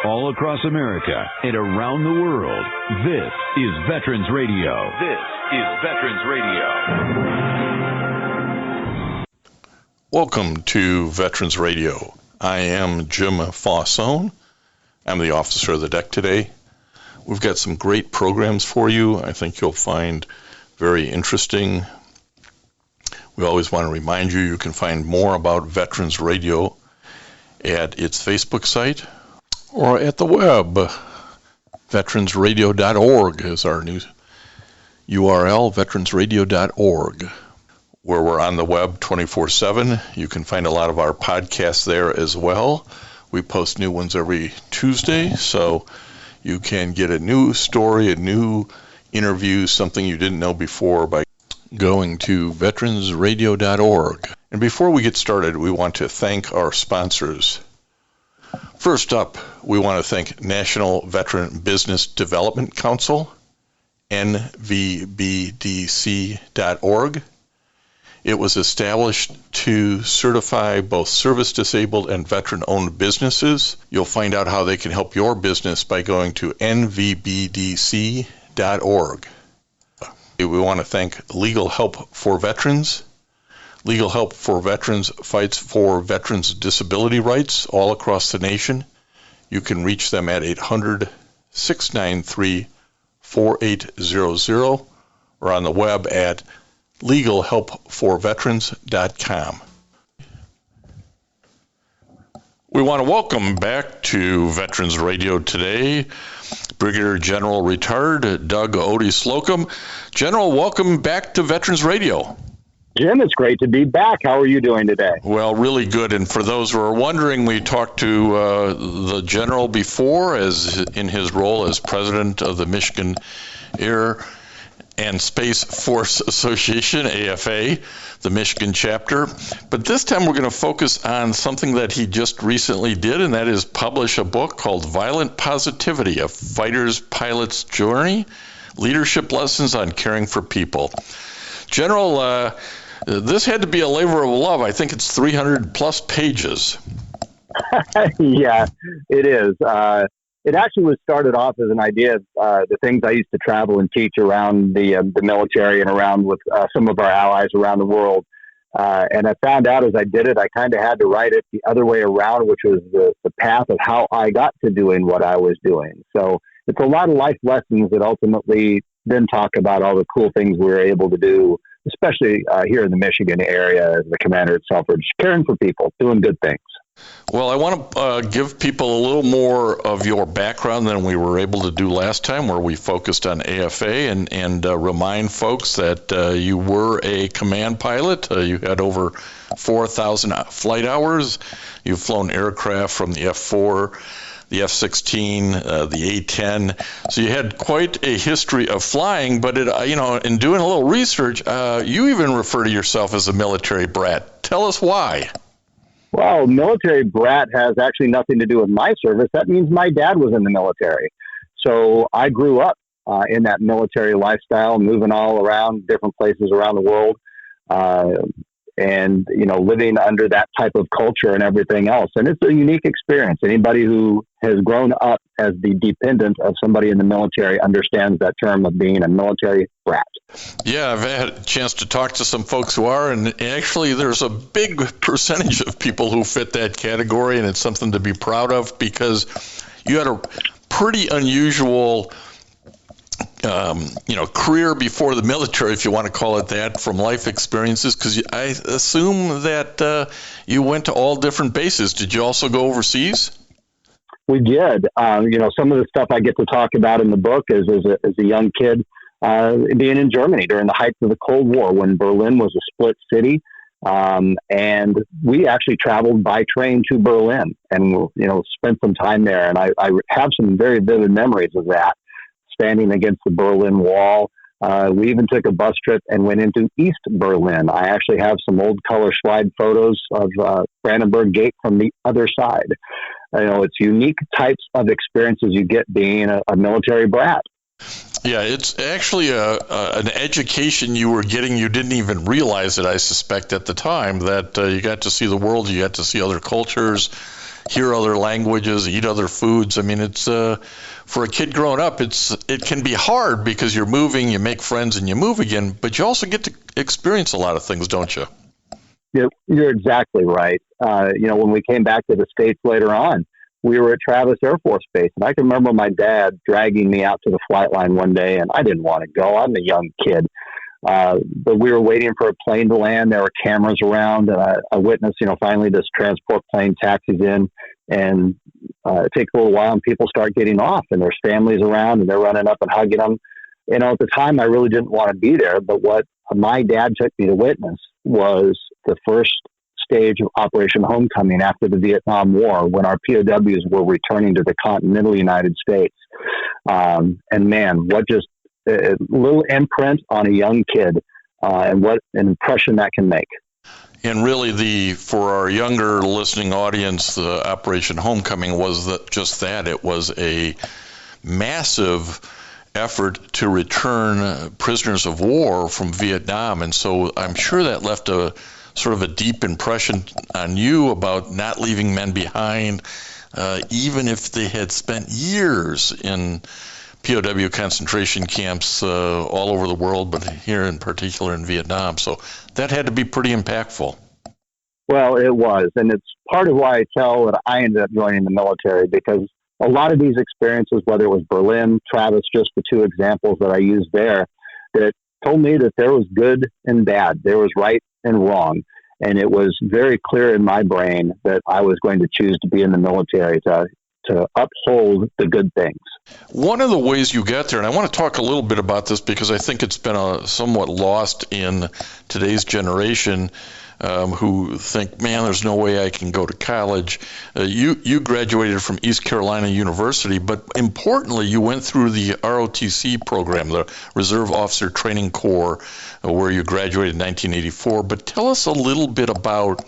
all across America and around the world. This is Veterans Radio. This is Veterans Radio. Welcome to Veterans Radio. I am Jim Fossone. I'm the officer of the deck today. We've got some great programs for you. I think you'll find very interesting. We always want to remind you can find more about Veterans Radio at its Facebook site or at the web. Veteransradio.org is our new URL, veteransradio.org, where we're on the web 24/7. You can find a lot of our podcasts there as well. We post new ones every Tuesday, so you can get a new story, a new interview, something you didn't know before by going to veteransradio.org. And before we get started, we want to thank our sponsors. First up, we want to thank National Veteran Business Development Council, nvbdc.org. It was established to certify both service-disabled and veteran-owned businesses. You'll find out how they can help your business by going to nvbdc.org. We want to thank Legal Help for Veterans. Legal Help for Veterans fights for veterans' disability rights all across the nation. You can reach them at 800-693-4800 or on the web at legalhelpforveterans.com. We want to welcome back to Veterans Radio today Brigadier General Retired Doug Odie Slocum. General, welcome back to Veterans Radio. Jim, it's great to be back. How are you doing today? Well, really good. And for those who are wondering, we talked to the General before as in his role as President of the Michigan Air and Space Force Association, AFA, the Michigan chapter. But this time we're going to focus on something that he just recently did, and that is publish a book called Violent Positivity, A Fighter's Pilot's Journey, Leadership Lessons on Caring for People. General, this had to be a labor of love. I think it's 300 plus pages. Yeah, it is. It actually was started off as an idea of the things I used to travel and teach around the military and around with some of our allies around the world. And I found out as I did it, I kind of had to write it the other way around, which was the path of how I got to doing what I was doing. So it's a lot of life lessons that ultimately then talk about all the cool things we were able to do, especially here in the Michigan area, as the commander itself, or just caring for people, doing good things. Well, I want to give people a little more of your background than we were able to do last time, where we focused on AFA, and remind folks that you were a command pilot. You had over 4,000 flight hours. You've flown aircraft from the F-4, the F-16, the A-10. So you had quite a history of flying, but in doing a little research, you even refer to yourself as a military brat. Tell us why. Well, military brat has actually nothing to do with my service. That means my dad was in the military. So I grew up in that military lifestyle, moving all around different places around the world, and, living under that type of culture and everything else. And it's a unique experience. Anybody who has grown up as the dependent of somebody in the military understands that term of being a military brat. Yeah, I've had a chance to talk to some folks who are, and actually there's a big percentage of people who fit that category, and it's something to be proud of because you had a pretty unusual career before the military, if you want to call it that, from life experiences, because I assume that you went to all different bases. Did you also go overseas? We did. Some of the stuff I get to talk about in the book is as a young kid, being in Germany during the height of the Cold War when Berlin was a split city. And we actually traveled by train to Berlin and, spent some time there. And I have some very vivid memories of that, standing against the Berlin Wall. We even took a bus trip and went into East Berlin. I actually have some old color slide photos of Brandenburg Gate from the other side. It's unique types of experiences you get being a military brat. Yeah, it's actually an education you were getting. You didn't even realize it, I suspect, at the time, that you got to see the world, you got to see other cultures, hear other languages, eat other foods. I mean, it's for a kid growing up, it can be hard because you're moving, you make friends, and you move again, but you also get to experience a lot of things, don't you? You're exactly right. When we came back to the States later on, we were at Travis Air Force Base, and I can remember my dad dragging me out to the flight line one day, and I didn't want to go. I'm a young kid. But we were waiting for a plane to land. There were cameras around. I witnessed, finally this transport plane taxis in, and it takes a little while, and people start getting off, and there's families around, and they're running up and hugging them. At the time, I really didn't want to be there, but what my dad took me to witness was the first stage of Operation Homecoming after the Vietnam War, when our POWs were returning to the continental United States. And man, what just a little imprint on a young kid, and what an impression that can make. And really, for our younger listening audience, the Operation Homecoming was just that. It was a massive effort to return prisoners of war from Vietnam. And so I'm sure that left a sort of a deep impression on you about not leaving men behind, even if they had spent years in POW concentration camps all over the world, but here in particular in Vietnam. So that had to be pretty impactful. Well, it was. And it's part of why I tell that I ended up joining the military, because a lot of these experiences, whether it was Berlin, Travis, just the two examples that I used there, that told me that there was good and bad. There was right and wrong. And it was very clear in my brain that I was going to choose to be in the military to uphold the good things. One of the ways you get there, and I want to talk a little bit about this because I think it's been somewhat lost in today's generation, who think, man, there's no way I can go to college. You graduated from East Carolina University, but importantly, you went through the ROTC program, the Reserve Officer Training Corps, where you graduated in 1984. But tell us a little bit about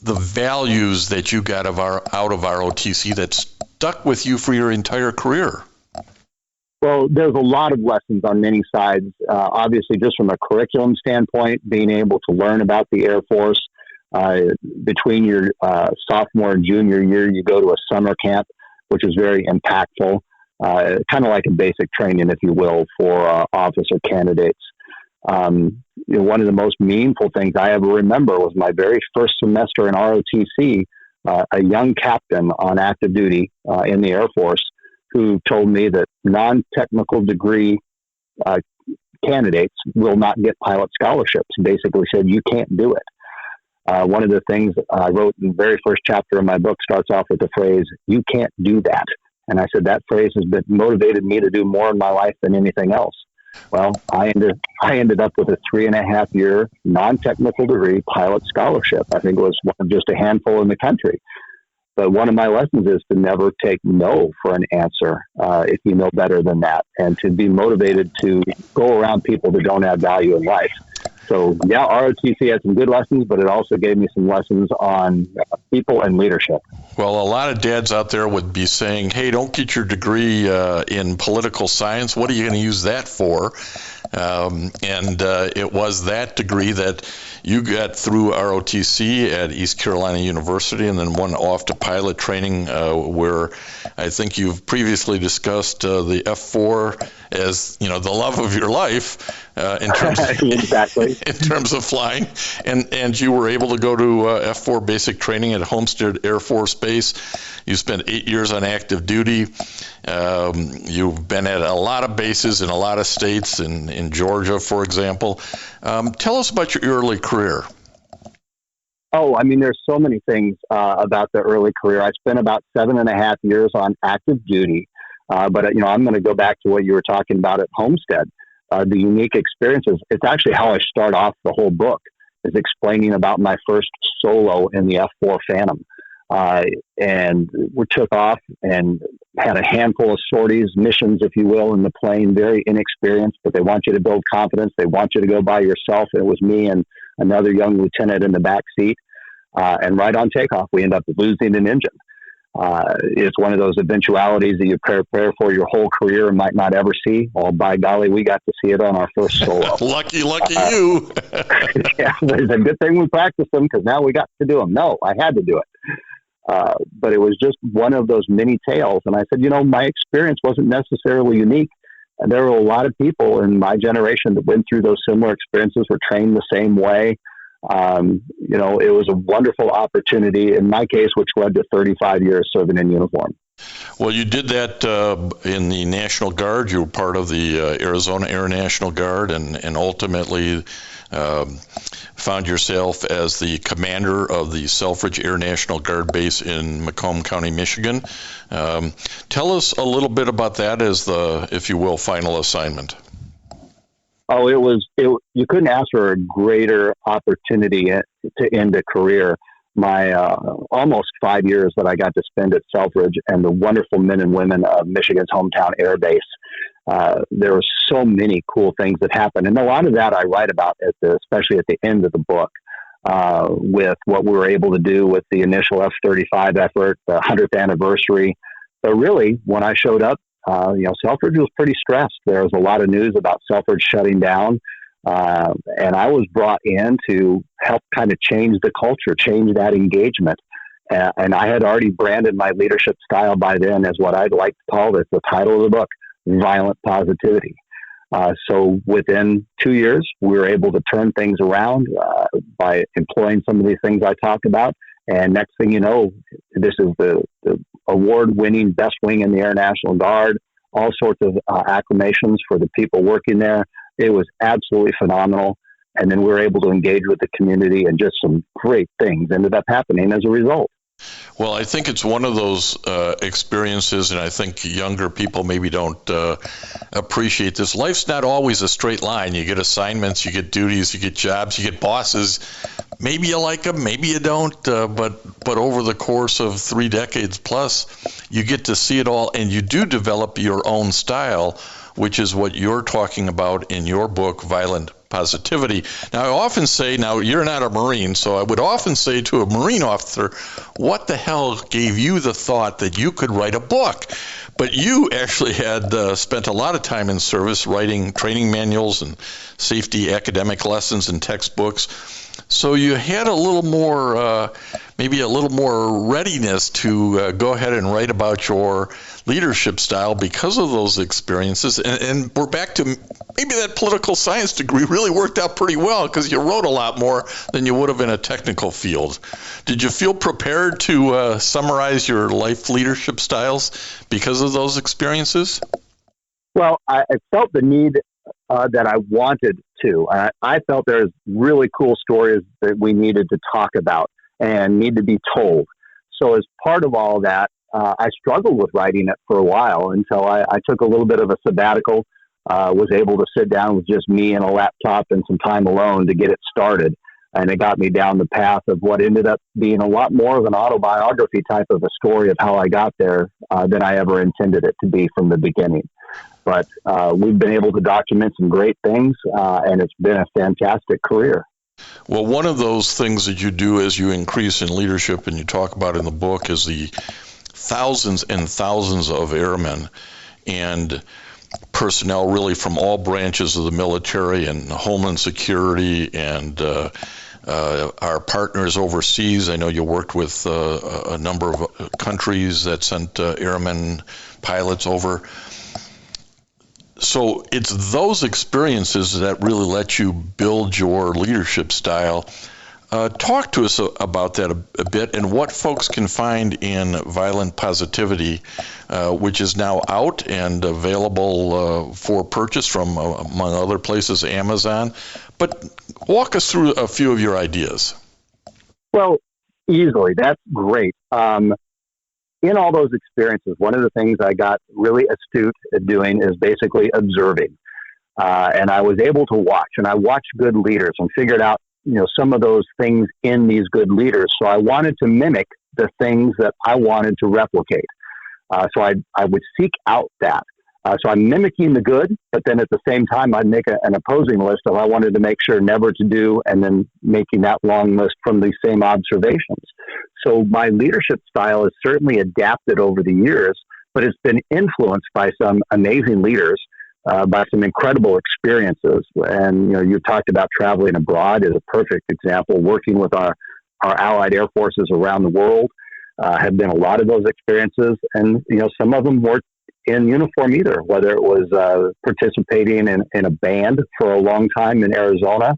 the values that you got out of ROTC that stuck with you for your entire career. Well, there's a lot of lessons on many sides. Obviously, just from a curriculum standpoint, being able to learn about the Air Force. Between your sophomore and junior year, you go to a summer camp, which is very impactful, kind of like a basic training, if you will, for officer candidates. One of the most meaningful things I ever remember was my very first semester in ROTC, a young captain on active duty in the Air Force who told me that non-technical degree candidates will not get pilot scholarships. Basically said, you can't do it. One of the things I wrote in the very first chapter of my book starts off with the phrase, you can't do that. And I said, that phrase has been motivated me to do more in my life than anything else. Well, I ended up with a 3.5-year non-technical degree pilot scholarship. I think it was one of just a handful in the country. But one of my lessons is to never take no for an answer if you know better than that, and to be motivated to go around people that don't add value in life. So, yeah, ROTC had some good lessons, but it also gave me some lessons on people and leadership. Well, a lot of dads out there would be saying, hey, don't get your degree in political science. What are you going to use that for? And it was that degree that you got through ROTC at East Carolina University and then went off to pilot training where I think you've previously discussed the F4 as, the love of your life in terms of, exactly. in terms of flying. And you were able to go to F4 basic training at Homestead Air Force Base. You spent 8 years on active duty. You've been at a lot of bases in a lot of states, in Georgia, for example. Tell us about your early career. Oh, there's so many things about the early career. I spent about 7.5 years on active duty. But I'm going to go back to what you were talking about at Homestead. The unique experiences. It's actually how I start off the whole book, is explaining about my first solo in the F4 Phantom. And we took off and had a handful of sorties, missions, if you will, in the plane, very inexperienced, but they want you to build confidence. They want you to go by yourself. And it was me and another young lieutenant in the back seat. And right on takeoff, we end up losing an engine. It's one of those eventualities that you prepare for your whole career and might not ever see. Well, by golly, we got to see it on our first solo. Lucky you. Yeah, it's a good thing we practiced them because now we got to do them. No, I had to do it. But it was just one of those many tales. And I said, my experience wasn't necessarily unique. And there were a lot of people in my generation that went through those similar experiences, were trained the same way. It was a wonderful opportunity in my case, which led to 35 years serving in uniform. Well, you did that in the National Guard. You were part of the Arizona Air National Guard, and ultimately found yourself as the commander of the Selfridge Air National Guard base in Macomb County, Michigan. Tell us a little bit about that as the, if you will, final assignment. Oh, you couldn't ask for a greater opportunity to end a career. My almost 5 years that I got to spend at Selfridge and the wonderful men and women of Michigan's hometown air base. There were so many cool things that happened. And a lot of that I write about, especially at the end of the book, with what we were able to do with the initial F-35 effort, the 100th anniversary. But really, when I showed up, Selfridge was pretty stressed. There was a lot of news about Selfridge shutting down. And I was brought in to help kind of change the culture, change that engagement. And I had already branded my leadership style by then as what I'd like to call it, the title of the book, Violent Positivity. So within 2 years, we were able to turn things around by employing some of these things I talked about. And next thing you know, this is the award-winning best wing in the Air National Guard, all sorts of acclamations for the people working there. It was absolutely phenomenal. And then we were able to engage with the community, and just some great things ended up happening as a result. Well, I think it's one of those experiences, and I think younger people maybe don't appreciate this. Life's not always a straight line. You get assignments, you get duties, you get jobs, you get bosses. Maybe you like them, maybe you don't, but over the course of 3 decades plus, you get to see it all, and you do develop your own style, which is what you're talking about in your book, Violent Positivity. Now, I often say, now you're not a Marine, so I would often say to a Marine officer, what the hell gave you the thought that you could write a book? But you actually had spent a lot of time in service writing training manuals and safety academic lessons and textbooks. So you had a little more, maybe a little more readiness to go ahead and write about your leadership style because of those experiences. And we're back to maybe that political science degree really worked out pretty well because you wrote a lot more than you would have in a technical field. Did you feel prepared to summarize your life leadership styles because of those experiences? Well, I felt the need that I wanted to. I felt there's really cool stories that we needed to talk about and need to be told. So as part of all that, I struggled with writing it for a while until I took a little bit of a sabbatical, was able to sit down with just me and a laptop and some time alone to get it started. And it got me down the path of what ended up being a lot more of an autobiography type of a story of how I got there than I ever intended it to be from the beginning. But we've been able to document some great things, and it's been a fantastic career. Well, one of those things that you do as you increase in leadership, and you talk about in the book, is the thousands and thousands of airmen and personnel really from all branches of the military and Homeland Security and our partners overseas. I know you worked with a number of countries that sent airmen, pilots over. So it's those experiences that really let you build your leadership style. Talk to us about that a bit and what folks can find in Violent Positivity, which is now out and available for purchase from, among other places, Amazon. But walk us through a few of your ideas. Well, easily. That's great. In all those experiences, one of the things I got really astute at doing is basically observing. And I was able to watch, and I watched good leaders and figured out, some of those things in these good leaders. So I wanted to mimic the things that I wanted to replicate. So I would seek out that. So I'm mimicking the good, but then at the same time, I'd make an opposing list of I wanted to make sure never to do, and then making that long list from these same observations. So my leadership style is certainly adapted over the years, but it's been influenced by some amazing leaders, by some incredible experiences. And, you talked about traveling abroad is a perfect example, working with our allied air forces around the world. have been a lot of those experiences, and some of them weren't in uniform either. Whether it was participating in a band for a long time in Arizona,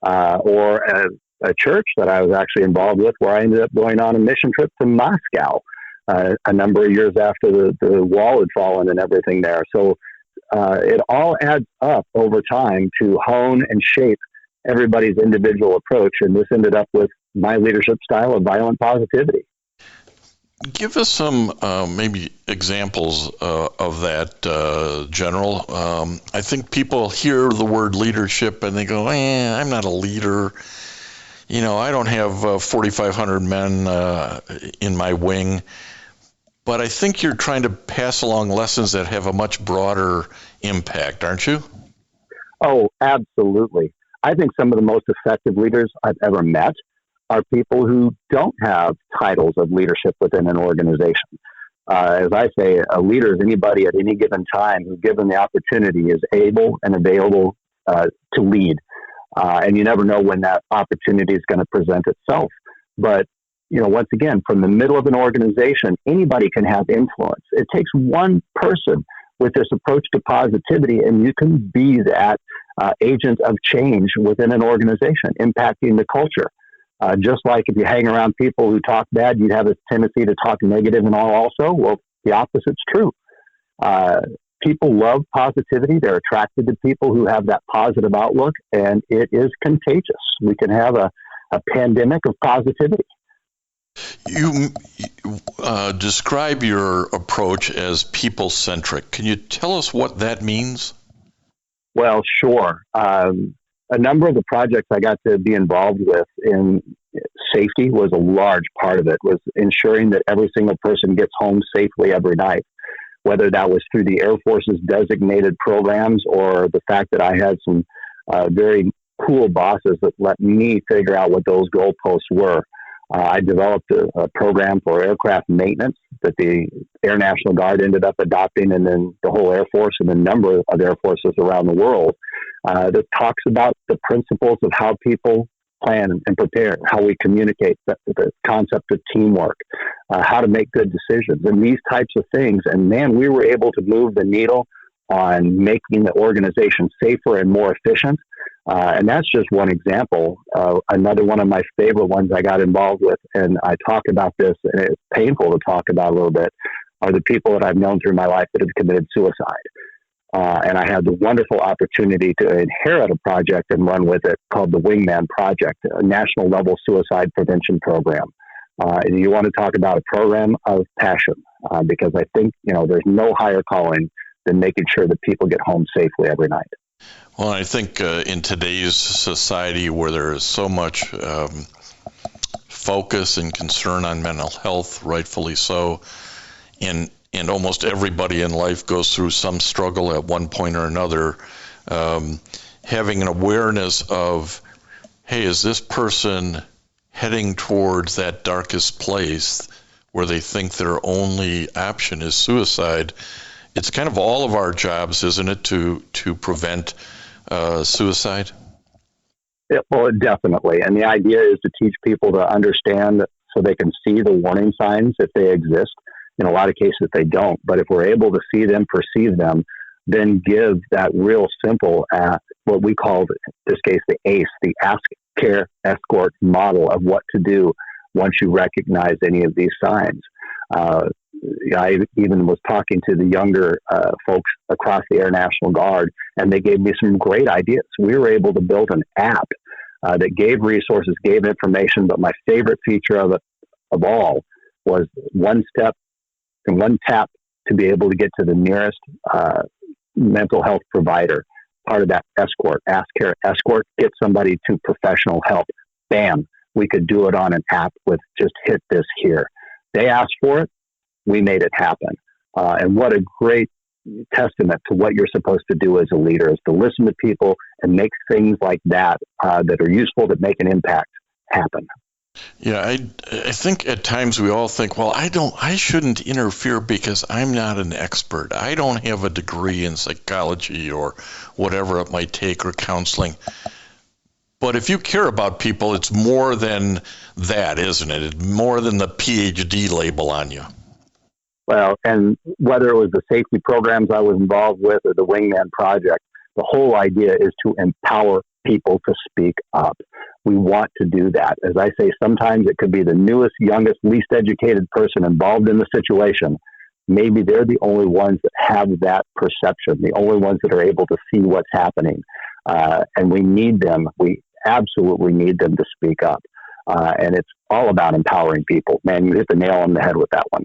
or a church that I was actually involved with, where I ended up going on a mission trip to Moscow a number of years after the wall had fallen and everything there. So it all adds up over time to hone and shape everybody's individual approach. And this ended up with my leadership style of violent positivity. Give us some maybe examples of that, General. I think people hear the word leadership and they go, I'm not a leader. I don't have 4,500 men in my wing. But I think you're trying to pass along lessons that have a much broader impact, aren't you? Oh, absolutely. I think some of the most effective leaders I've ever met are people who don't have titles of leadership within an organization. As I say, a leader is anybody at any given time who, given the opportunity, is able and available to lead. And you never know when that opportunity is going to present itself. But once again, from the middle of an organization, anybody can have influence. It takes one person with this approach to positivity, and you can be that agent of change within an organization, impacting the culture. Just like if you hang around people who talk bad, you'd have a tendency to talk negative and all also. Well, the opposite's true. People love positivity. They're attracted to people who have that positive outlook, and it is contagious. We can have a pandemic of positivity. You describe your approach as people-centric. Can you tell us what that means? Well, sure. A number of the projects I got to be involved with in safety was a large part of it, was ensuring that every single person gets home safely every night, whether that was through the Air Force's designated programs or the fact that I had some very cool bosses that let me figure out what those goalposts were. I developed a program for aircraft maintenance that the Air National Guard ended up adopting, and then the whole Air Force and a number of Air Forces around the world that talks about the principles of how people plan and prepare, how we communicate, the concept of teamwork, how to make good decisions, and these types of things. And man, we were able to move the needle on making the organization safer and more efficient. And that's just one example. Another one of my favorite ones I got involved with, and I talk about this, and it's painful to talk about a little bit, are the people that I've known through my life that have committed suicide. And I had the wonderful opportunity to inherit a project and run with it called the Wingman Project, a national level suicide prevention program. And you want to talk about a program of passion, because I think, there's no higher calling than making sure that people get home safely every night. Well, I think in today's society where there is so much focus and concern on mental health, rightfully so, and almost everybody in life goes through some struggle at one point or another, having an awareness of, hey, is this person heading towards that darkest place where they think their only option is suicide? It's kind of all of our jobs, isn't it, to prevent suicide? Yeah, well, definitely. And the idea is to teach people to understand so they can see the warning signs if they exist. In a lot of cases, they don't. But if we're able to see them, perceive them, then give that real simple, what we call, in this case, the ACE, the Ask, Care, Escort model of what to do once you recognize any of these signs. I even was talking to the younger folks across the Air National Guard, and they gave me some great ideas. We were able to build an app that gave resources, gave information, but my favorite feature of all was one step and one tap to be able to get to the nearest mental health provider. Part of that escort, Ask, Care, Escort, get somebody to professional help. Bam, we could do it on an app with just hit this here. They asked for it. We made it happen. And what a great testament to what you're supposed to do as a leader, is to listen to people and make things like that that are useful, that make an impact, happen. Yeah, I think at times we all think, well, I shouldn't interfere because I'm not an expert. I don't have a degree in psychology or whatever it might take, or counseling. But if you care about people, it's more than that, isn't it? It's more than the PhD label on you. Well, and whether it was the safety programs I was involved with or the Wingman Project, the whole idea is to empower people to speak up. We want to do that. As I say, sometimes it could be the newest, youngest, least educated person involved in the situation. Maybe they're the only ones that have that perception, the only ones that are able to see what's happening. And we need them. We absolutely need them to speak up. And it's all about empowering people. Man, you hit the nail on the head with that one.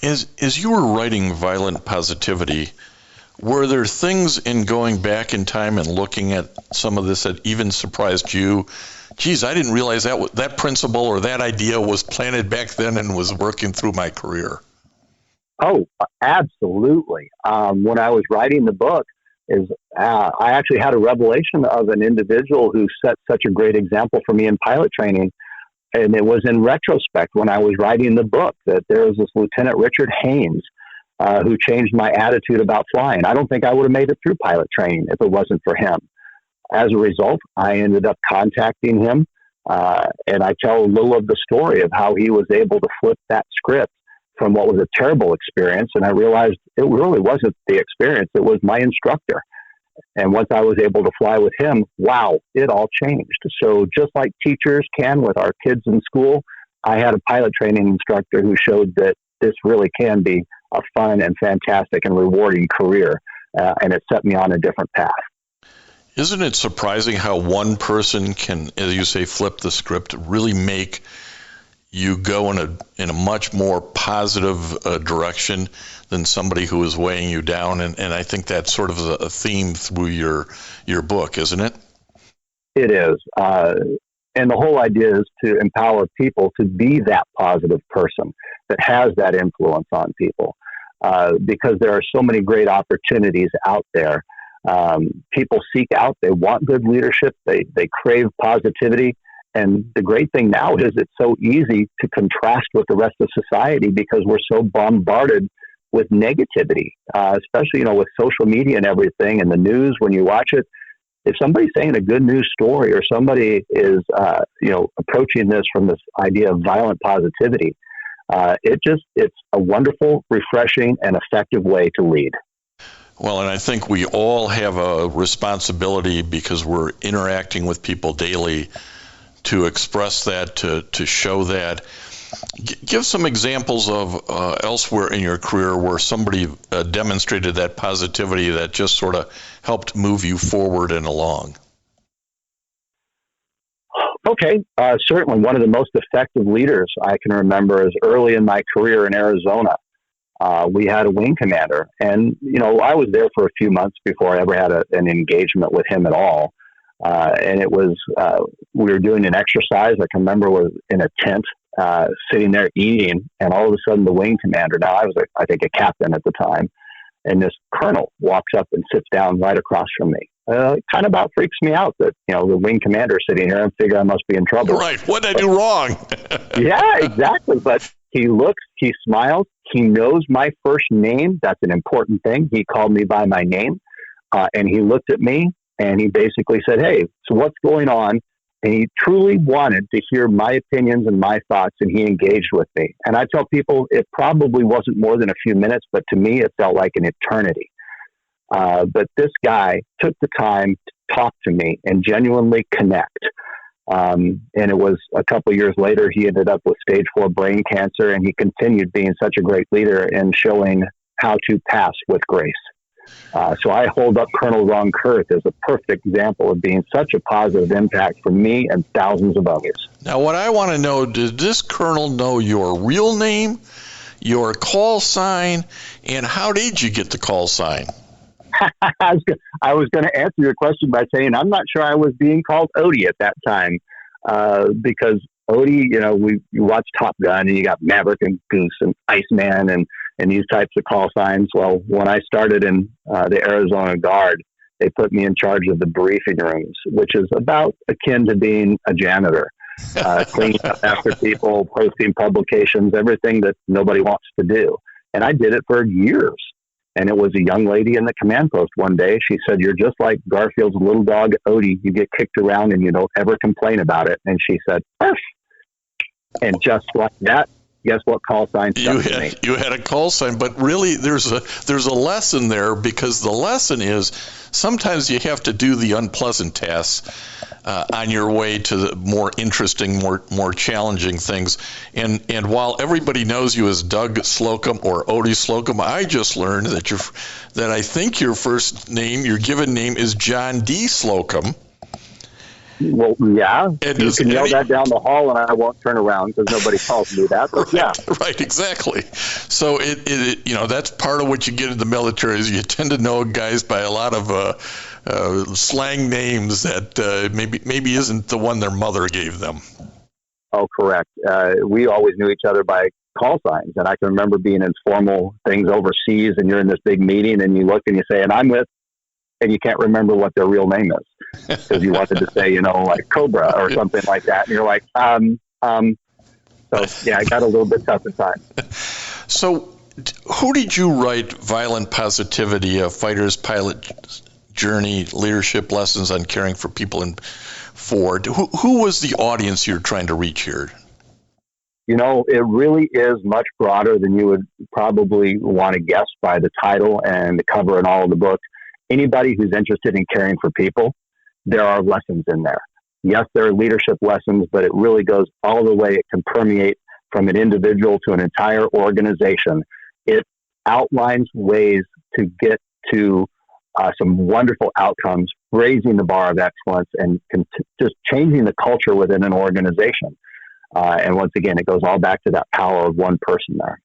As you were writing Violent Positivity, were there things in going back in time and looking at some of this that even surprised you? Geez, I didn't realize that principle or that idea was planted back then and was working through my career. Oh, absolutely. When I was writing the book, I actually had a revelation of an individual who set such a great example for me in pilot training. And it was in retrospect when I was writing the book that there was this Lieutenant Richard Haynes who changed my attitude about flying. I don't think I would have made it through pilot training if it wasn't for him. As a result, I ended up contacting him, and I tell a little of the story of how he was able to flip that script from what was a terrible experience. And I realized it really wasn't the experience, it was my instructor. And once I was able to fly with him, wow, it all changed. So just like teachers can with our kids in school, I had a pilot training instructor who showed that this really can be a fun and fantastic and rewarding career. And it set me on a different path. Isn't it surprising how one person can, as you say, flip the script, really make you go in a much more positive direction than somebody who is weighing you down? And I think that's sort of a theme through your book, isn't it? It is. And the whole idea is to empower people to be that positive person that has that influence on people. Because there are so many great opportunities out there. People seek out, they want good leadership, they crave positivity. And the great thing now is it's so easy to contrast with the rest of society because we're so bombarded with negativity, especially, with social media and everything and the news when you watch it. If somebody's saying a good news story or somebody is, approaching this from this idea of violent positivity, it's a wonderful, refreshing, and effective way to lead. Well, and I think we all have a responsibility because we're interacting with people daily to express that, to show that. Give some examples of elsewhere in your career where somebody demonstrated that positivity that just sort of helped move you forward and along. Okay, certainly one of the most effective leaders I can remember is early in my career in Arizona. We had a wing commander, and I was there for a few months before I ever had an engagement with him at all. And it was, we were doing an exercise. I can remember was in a tent, sitting there eating, and all of a sudden the wing commander, now I was, I think, a captain at the time, and this colonel walks up and sits down right across from me. It kind of about freaks me out that, the wing commander is sitting here and figure I must be in trouble. Right. What did I do wrong? Yeah, exactly. But he looks, he smiles, he knows my first name. That's an important thing. He called me by my name, and he looked at me. And he basically said, hey, so what's going on? And he truly wanted to hear my opinions and my thoughts, and he engaged with me. And I tell people it probably wasn't more than a few minutes, but to me it felt like an eternity. But this guy took the time to talk to me and genuinely connect. And it was a couple of years later, he ended up with stage 4 brain cancer, and he continued being such a great leader and showing how to pass with grace. So I hold up Colonel Ron Kurth as a perfect example of being such a positive impact for me and thousands of others. Now, what I want to know, did this colonel know your real name, your call sign, and how did you get the call sign? I was going to answer your question by saying I'm not sure I was being called Odie at that time because Odie, you watch Top Gun and you got Maverick and Goose and Iceman and these types of call signs. Well, when I started in the Arizona Guard, they put me in charge of the briefing rooms, which is about akin to being a janitor, cleaning up after people, posting publications, everything that nobody wants to do. And I did it for years. And it was a young lady in the command post one day. She said, "You're just like Garfield's little dog, Odie. You get kicked around and you don't ever complain about it." And she said, "Arf." And just like that, guess what call sign stuck to me? You had a call sign, but really there's a lesson there, because the lesson is sometimes you have to do the unpleasant tasks on your way to the more interesting, more challenging things. And while everybody knows you as Doug Slocum or Odie Slocum, I just learned that I think your first name, your given name, is John D. Slocum. Well, yeah, you can yell that down the hall and I won't turn around because nobody calls me that. But right, exactly. So it that's part of what you get in the military is you tend to know guys by a lot of slang names that maybe isn't the one their mother gave them. Oh, correct. We always knew each other by call signs, and I can remember being in formal things overseas, and you're in this big meeting, and you look and you say, "And I'm with," and you can't remember what their real name is because you wanted to say, like Cobra or something like that. And you're like, So, yeah, I got a little bit tough at times. So who did you write Violent Positivity, a Fighter's Pilot Journey, Leadership Lessons on Caring for People in Ford? Who was the audience you're trying to reach here? It really is much broader than you would probably want to guess by the title and the cover and all of the book. Anybody who's interested in caring for people, there are lessons in there. Yes, there are leadership lessons, but it really goes all the way. It can permeate from an individual to an entire organization. It outlines ways to get to some wonderful outcomes, raising the bar of excellence, and just changing the culture within an organization. And once again, it goes all back to that power of one person there.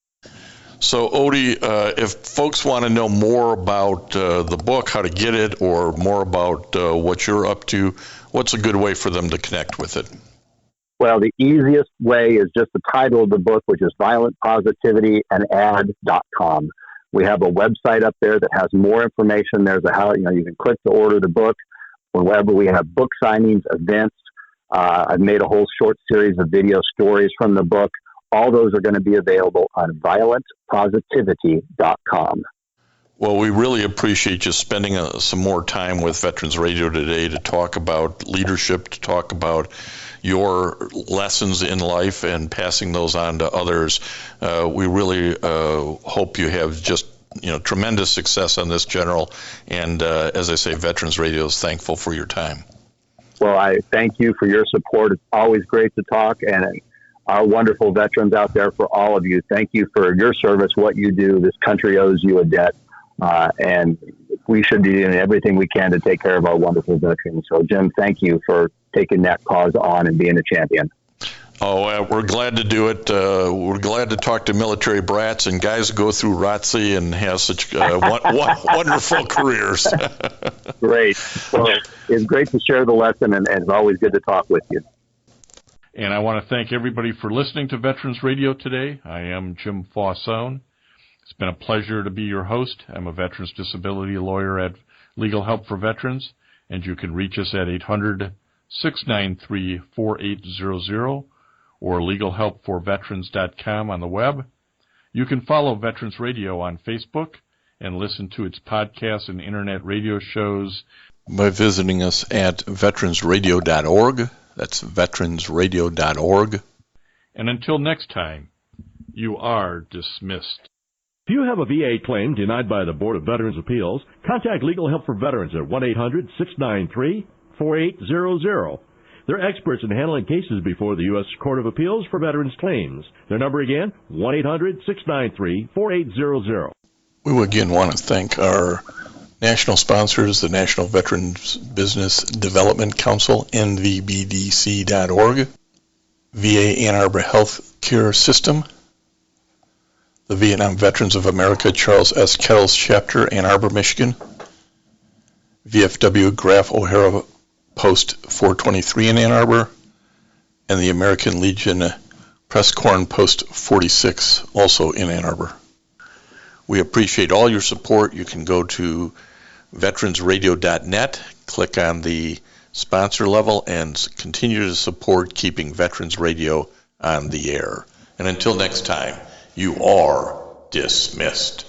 So, Odie, if folks want to know more about the book, how to get it, or more about what you're up to, what's a good way for them to connect with it? Well, the easiest way is just the title of the book, which is violentpositivityandad.com. We have a website up there that has more information. There's you can click to order the book. Whenever we have book signings, events, I've made a whole short series of video stories from the book. All those are going to be available on violentpositivity.com. Well, we really appreciate you spending some more time with Veterans Radio today to talk about leadership, to talk about your lessons in life and passing those on to others. We really hope you have just tremendous success on this, General. And as I say, Veterans Radio is thankful for your time. Well, I thank you for your support. It's always great to talk, and our wonderful veterans out there, for all of you, thank you for your service, what you do. This country owes you a debt, and we should be doing everything we can to take care of our wonderful veterans. So, Jim, thank you for taking that cause on and being a champion. Oh, we're glad to do it. We're glad to talk to military brats and guys who go through ROTC and have such wonderful careers. Great. Well, it's great to share the lesson, and it's always good to talk with you. And I want to thank everybody for listening to Veterans Radio today. I am Jim Faussone. It's been a pleasure to be your host. I'm a veterans disability lawyer at Legal Help for Veterans, and you can reach us at 800-693-4800 or legalhelpforveterans.com on the web. You can follow Veterans Radio on Facebook and listen to its podcasts and internet radio shows by visiting us at veteransradio.org. That's veteransradio.org. And until next time, you are dismissed. If you have a VA claim denied by the Board of Veterans' Appeals, contact Legal Help for Veterans at 1-800-693-4800. They're experts in handling cases before the U.S. Court of Appeals for Veterans Claims. Their number again, 1-800-693-4800. We again want to thank our national sponsors, the National Veterans Business Development Council, NVBDC.org, VA Ann Arbor Health Care System, the Vietnam Veterans of America Charles S. Kettles Chapter, Ann Arbor, Michigan, VFW Graf O'Hara Post 423 in Ann Arbor, and the American Legion Press Corn Post 46, also in Ann Arbor. We appreciate all your support. You can go to veteransradio.net, click on the sponsor level, and continue to support keeping Veterans Radio on the air. And until next time, you are dismissed.